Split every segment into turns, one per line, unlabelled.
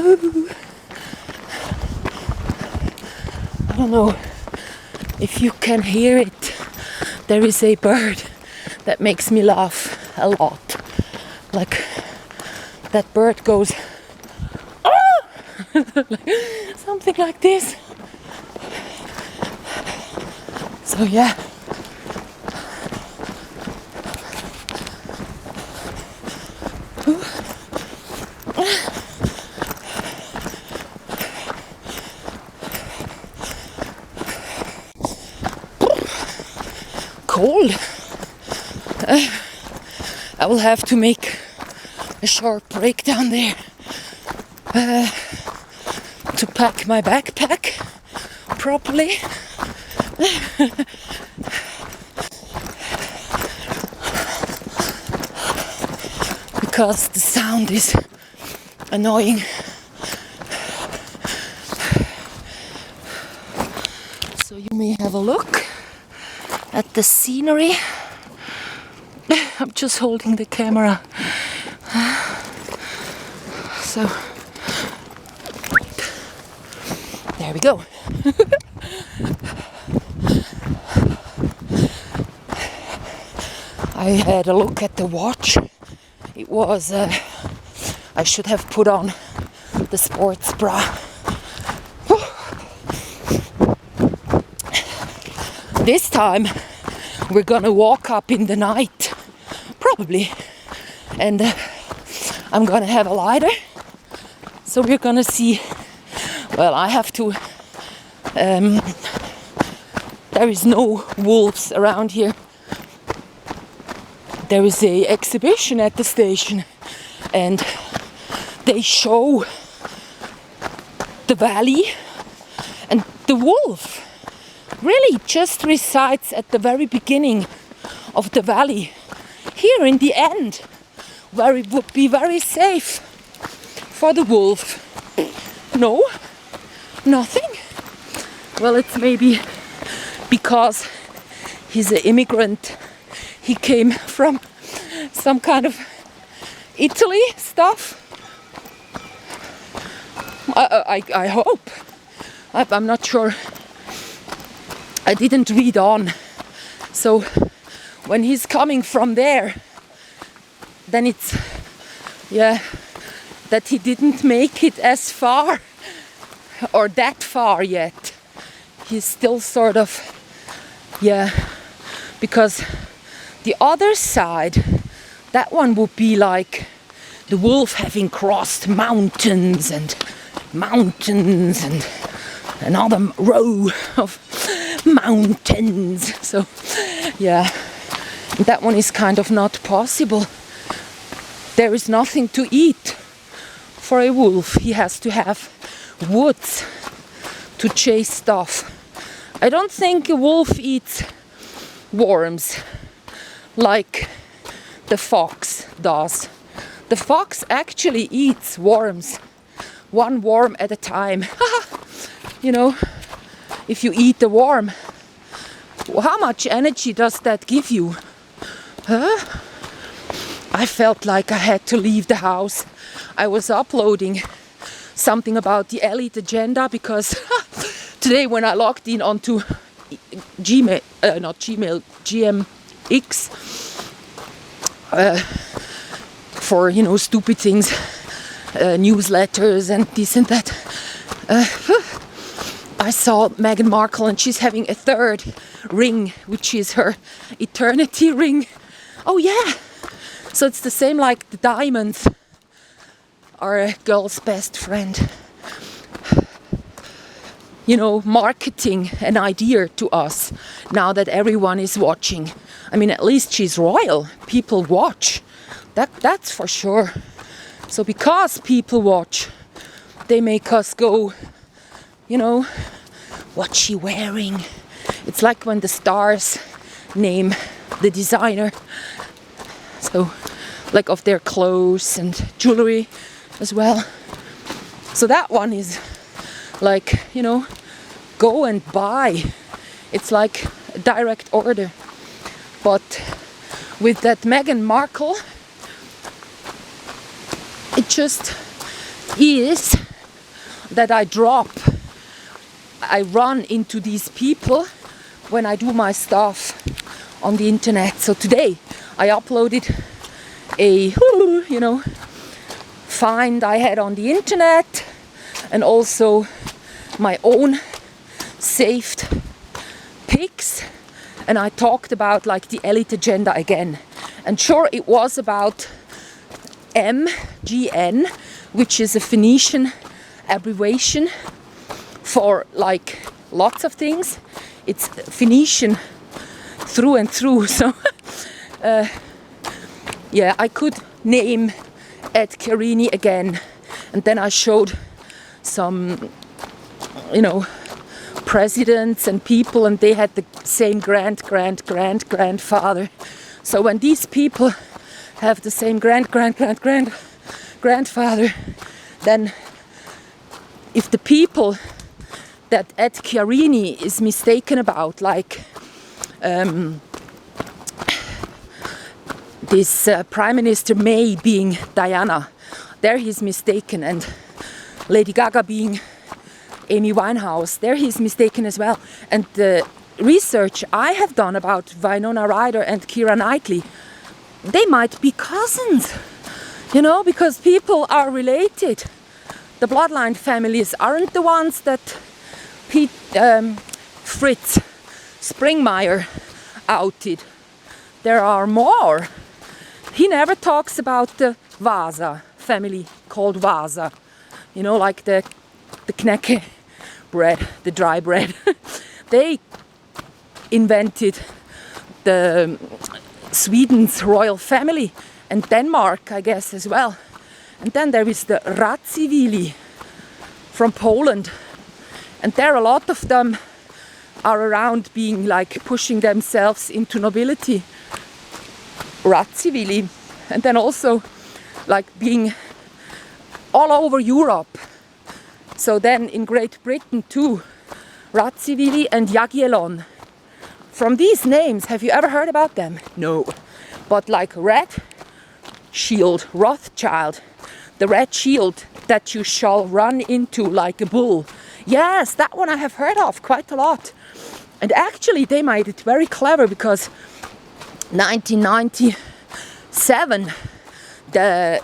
Oh. I don't know if you can hear it. There is a bird that makes me laugh a lot. Like that bird goes, ah! Something like this. So yeah. Cold. I will have to make a short break down there to pack my backpack properly. Because the sound is annoying. So you may have a look at the scenery. I'm just holding the camera. So there we go. I had a look at the watch. It was, I should have put on the sports bra. This time we're gonna walk up in the night, probably, and I'm gonna have a lighter. So we're gonna see, well, I have to, there is no wolves around here. There is a exhibition at the station and they show the valley, and the wolf really just resides at the very beginning of the valley, here in the end, where it would be very safe for the wolf. No, nothing. Well, it's maybe because he's an immigrant. He came from some kind of Italy stuff. I hope. I'm not sure. I didn't read on. So when he's coming from there, then it's, yeah, that he didn't make it as far or that far yet. He's still sort of, yeah, because the other side, that one would be like the wolf having crossed mountains and another row of mountains. So yeah, that one is kind of not possible. There is nothing to eat for a wolf. He has to have woods to chase stuff. I don't think a wolf eats worms like the fox does. The fox actually eats worms, one worm at a time. You know, if you eat the worm, how much energy does that give you? Huh? I felt like I had to leave the house. I was uploading something about the Elite Agenda because today when I logged in onto GMX, for, you know, stupid things, newsletters and this and that, I saw Meghan Markle and she's having a third ring, which is her eternity ring. Oh yeah, so it's the same like the diamonds are a girl's best friend. You know, marketing an idea to us now that everyone is watching. I mean, at least she's royal. People watch. That's for sure. So because people watch, they make us go, you know, what's she wearing? It's like when the stars name the designer. So, like of their clothes and jewelry as well. So that one is like, you know, go and buy. It's like a direct order. But with that Meghan Markle, it just is that I run into these people when I do my stuff on the internet. So today I uploaded a, find I had on the internet, and also my own saved pics, and I talked about like the elite agenda again. And sure, it was about MGN, which is a Phoenician abbreviation for like lots of things. It's Phoenician through and through. So yeah, I could name Ed Chiarini again, and then I showed some, presidents and people, and they had the same grandfather. So when these people have the same grandfather, then if the people that Ed Chiarini is mistaken about, like this Prime Minister May being Diana, there he's mistaken, and Lady Gaga being Amy Winehouse, there he's mistaken as well. And the research I have done about Winona Ryder and Keira Knightley, they might be cousins, because people are related. The bloodline families aren't the ones that Fritz Springmeier outed. There are more. He never talks about the Vasa family, called Vasa, like the Knäcke bread, the dry bread. They invented the Sweden's royal family, and Denmark, I guess, as well. And then there is the Radziwiłł from Poland, and there a lot of them are around being like pushing themselves into nobility. Radziwiłł, and then also like being all over Europe. So then in Great Britain too, Radziwiłł and Jagiellon. From these names, have you ever heard about them? No. But like Red Shield, Rothschild, the red shield that you shall run into like a bull. Yes, that one I have heard of quite a lot. And actually they made it very clever, because 1997 the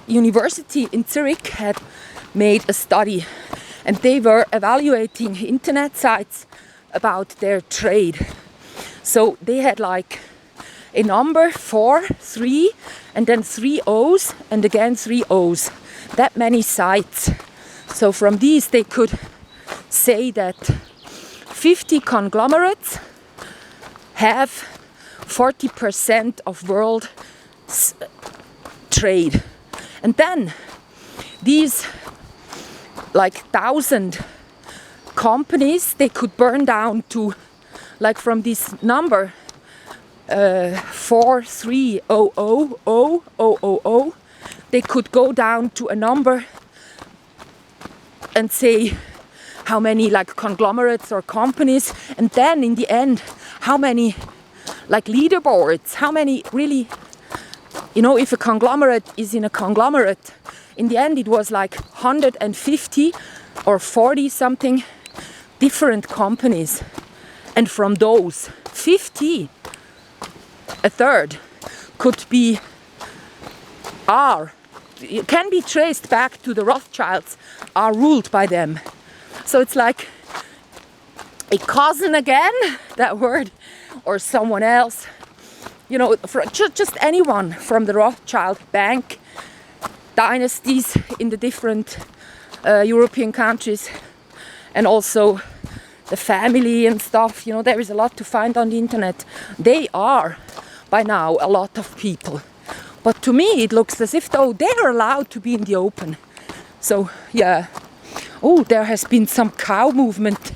university in Zurich had made a study, and they were evaluating internet sites about their trade. So they had like a number 4, 3, and then 3 O's, and again 3 O's. That many sites. So from these they could say that 50 conglomerates have 40% of world trade. And then these like 1,000 companies, they could burn down to, like from this number 4300000, they could go down to a number and say how many like conglomerates or companies, and then in the end how many like leaderboards, how many really, if a conglomerate is in a conglomerate. In the end it was like 150 or 40 something different companies, and from those 50, a third can be traced back to the Rothschilds, are ruled by them. So it's like a cousin again, that word, or someone else, just anyone from the Rothschild bank dynasties in the different European countries, and also the family and stuff. There is a lot to find on the internet. They are by now a lot of people, but to me it looks as if though they are allowed to be in the open. So yeah. Oh, there has been some cow movement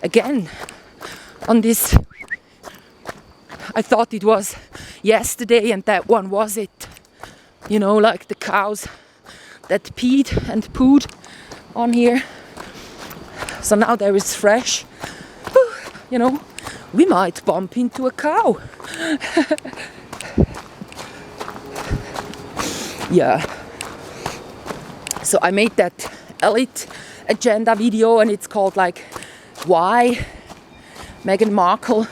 again on this. I thought it was yesterday, and that one was it. Like the cows that peed and pooed on here. So now there is fresh. We might bump into a cow. Yeah. So I made that elite agenda video, and it's called like why Meghan Markle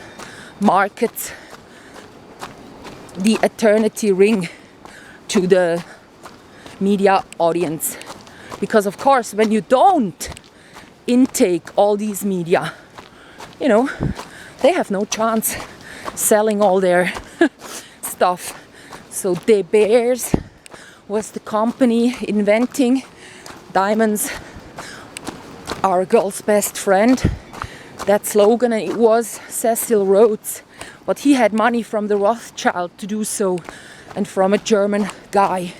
markets the eternity ring to the media audience. Because of course, when you don't intake all these media, you know, they have no chance selling all their stuff. So De Beers was the company inventing diamonds are a girl's best friend, that slogan, and it was Cecil Rhodes. But he had money from the Rothschild to do so, and from a German guy.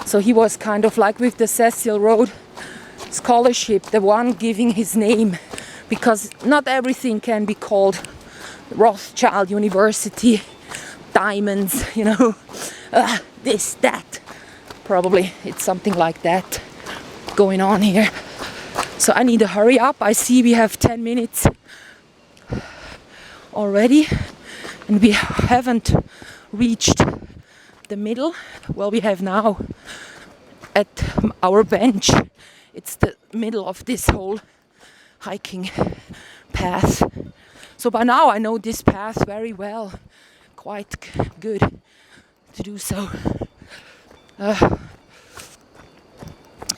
So he was kind of like with the Cecil Rhodes scholarship, the one giving his name, because not everything can be called Rothschild University, diamonds, you know, this, that. Probably it's something like that going on here. So I need to hurry up. I see we have 10 minutes already, and we haven't reached the middle. Well, we have now at our bench. It's the middle of this whole hiking path. So by now I know this path very well. Quite good to do so.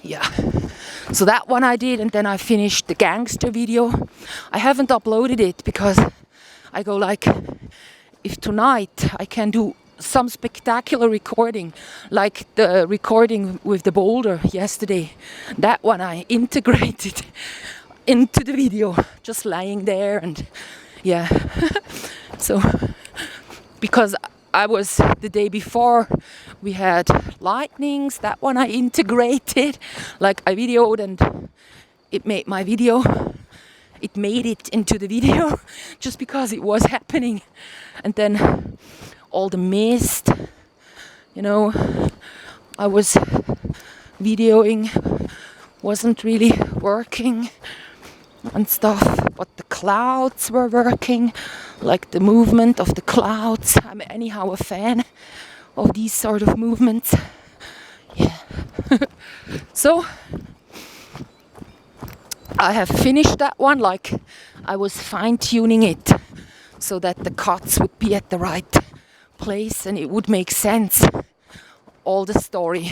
Yeah. So that one I did, and then I finished the gangster video. I haven't uploaded it because I go like, if tonight I can do some spectacular recording, like the recording with the boulder yesterday, that one I integrated into the video, just lying there, and yeah. So because I was the day before we had lightnings, that one I integrated, like I videoed, and it made my video, it made it into the video just because it was happening. And then all the mist, you know, I was videoing, wasn't really working and stuff, but the clouds were working, like the movement of the clouds. I'm anyhow a fan of these sort of movements. Yeah. So I have finished that one, like I was fine-tuning it so that the cuts would be at the right place and it would make sense. All the story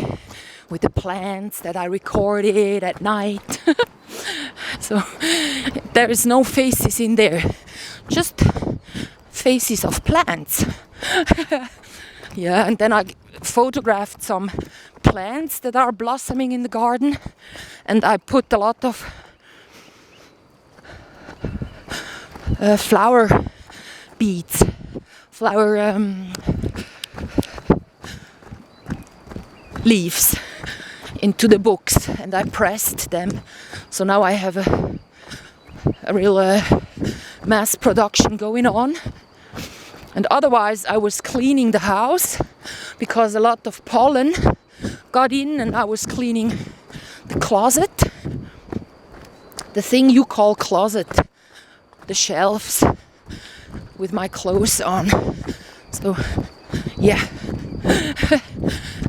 with the plants that I recorded at night. So there is no faces in there, just faces of plants. Yeah, and then I photographed some plants that are blossoming in the garden, and I put a lot of flower beads, flower leaves into the books, and I pressed them. So now I have a real mass production going on. And otherwise I was cleaning the house because a lot of pollen got in, and I was cleaning the closet, the thing you call closet, the shelves with my clothes on. So yeah.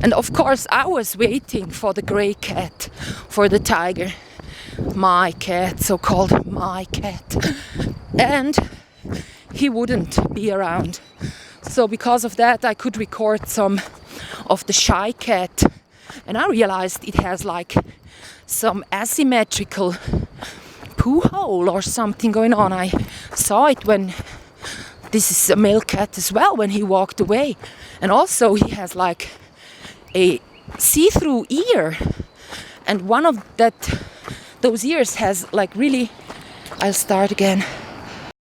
And of course I was waiting for the grey cat, for the tiger, my cat, so-called my cat, and he wouldn't be around. So because of that I could record some of the shy cat, and I realized it has like some asymmetrical poo hole or something going on. I saw it when this is a male cat as well, when he walked away. And also he has like a see-through ear, and one of those ears has like really, I'll start again.